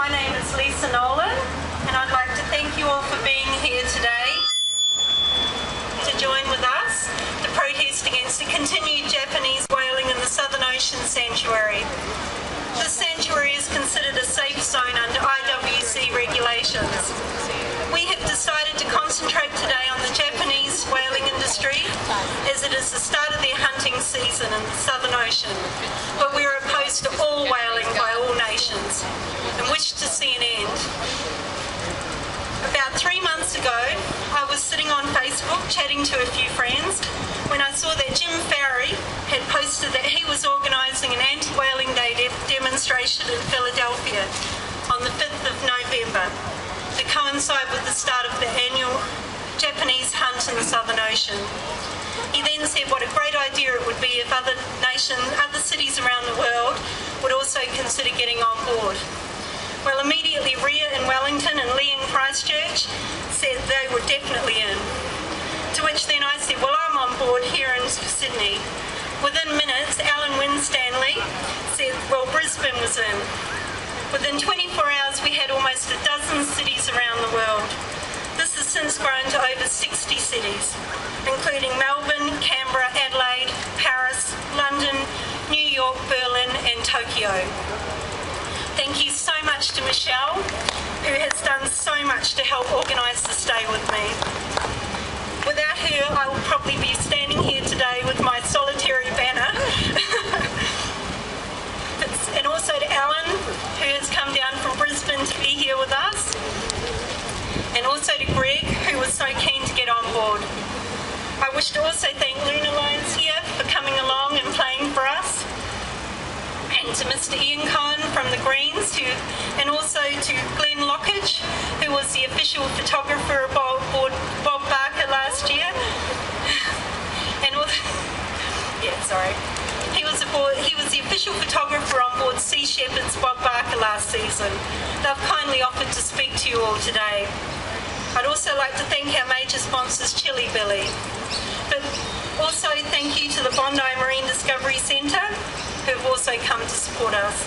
My name is Nolan, and I'd like to thank you all for being here today to join with us to protest against the continued Japanese whaling in the Southern Ocean Sanctuary. This sanctuary is considered a safe zone under IWC regulations. We have decided to concentrate today on the Japanese whaling industry as it is the start of their hunting season in the Southern Ocean, but we are opposed to all whaling by all nations and wish to see an end. About 3 months ago, I was sitting on Facebook chatting to a few friends when I saw that Jim Farry had posted that he was organising an anti-whaling day demonstration in Philadelphia on the 5th of November to coincide with the start of the annual Japanese hunt in the Southern Ocean. He then said what a great idea it would be if other cities around the world would also consider getting on board. Well, immediately Ria in Wellington and Lee in Christchurch said they were definitely in. To which then I said, well, I'm on board here in Sydney. Within minutes, Alan Winstanley said, well, Brisbane was in. Within 24 hours, we had almost a dozen cities around the world. This has since grown to over 60 cities, including Melbourne, Canberra, Adelaide, Paris, London, New York, Berlin, and Tokyo. Thank you so much to Michelle, who has done so much to help organise this day with me. Without her, I will probably be standing here today with my solitary banner. And also to Alan, who has come down from Brisbane to be here with us. And also to Greg, who was so keen to get on board. I wish to also thank Nolans here for coming along and playing for us. And to Mr. Ian Cohen from the Greens, and also to Glenn Lockridge, who was the official photographer aboard Bob Barker last year. And also, he was the official photographer on board Sea Shepherd's Bob Barker last season. They've kindly offered to speak to you all today. I'd also like to thank our major sponsors, Chili Billy. But also thank you to the Bondi Marine Discovery Centre, who have also come to support us.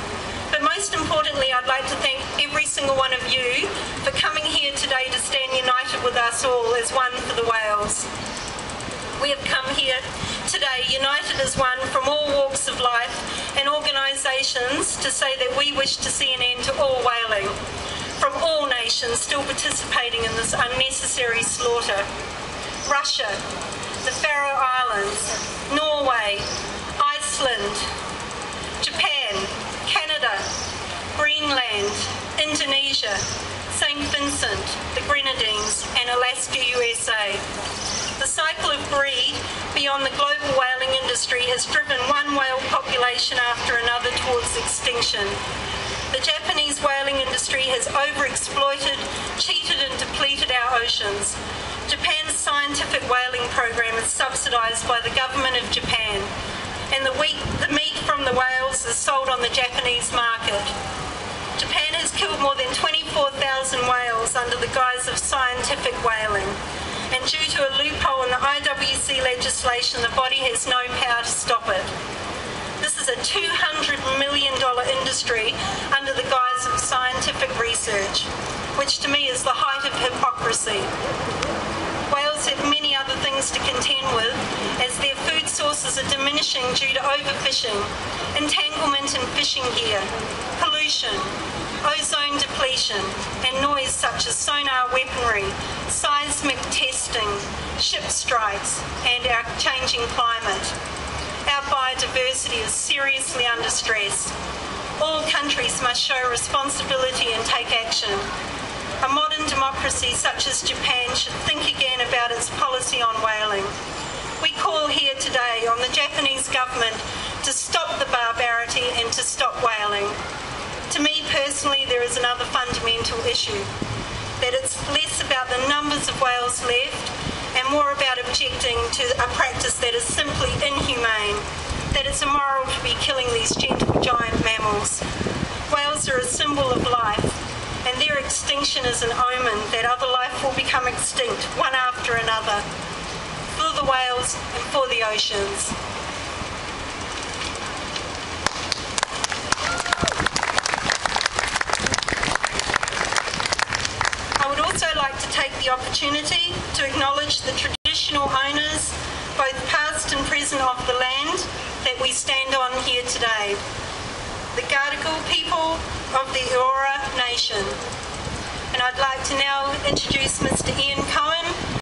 But most importantly, I'd like to thank every single one of you for coming here today to stand united with us all as one for the whales. We have come here today united as one from all walks of life and organisations to say that we wish to see an end to all whaling, from all nations still participating in this unnecessary slaughter. Russia, the Faroe Islands, Norway, Iceland, Japan, Canada, Greenland, Indonesia, St. Vincent, the Grenadines, and Alaska, USA. The cycle of greed beyond the global whaling industry has driven one whale population after another towards extinction. The Japanese whaling industry has overexploited, cheated and depleted our oceans. Japan's scientific whaling program is subsidised by the government of Japan, and the meat from the whales is sold on the Japanese market. Japan has killed more than 24,000 whales under the guise of scientific whaling, and due to a loophole in the IWC legislation, the body has no power to stop it. This is a $200 million industry under the guise of scientific research, which to me is the height of hypocrisy. Whales have many other things to contend with, as their food sources are diminishing due to overfishing, entanglement in fishing gear, pollution, ozone depletion, and noise such as sonar weaponry, seismic testing, ship strikes, and our changing climate. Our biodiversity is seriously under stress. All countries must show responsibility and take action. A modern democracy such as Japan should think again about its policy on whaling. We call here today on the Japanese government to stop the barbarity and to stop whaling. To me personally, there is another fundamental issue, that it's less about the numbers of whales left and more about objecting to a practice that is simply inhumane, that it's immoral to be killing these gentle giant mammals. Whales are a symbol of life, and their extinction is an omen that other life will become extinct, one after another, for the whales and for the oceans. the opportunity to acknowledge the traditional owners, both past and present, of the land that we stand on here today, the Gadigal people of the Eora Nation. And I'd like to now introduce Mr. Ian Cohen,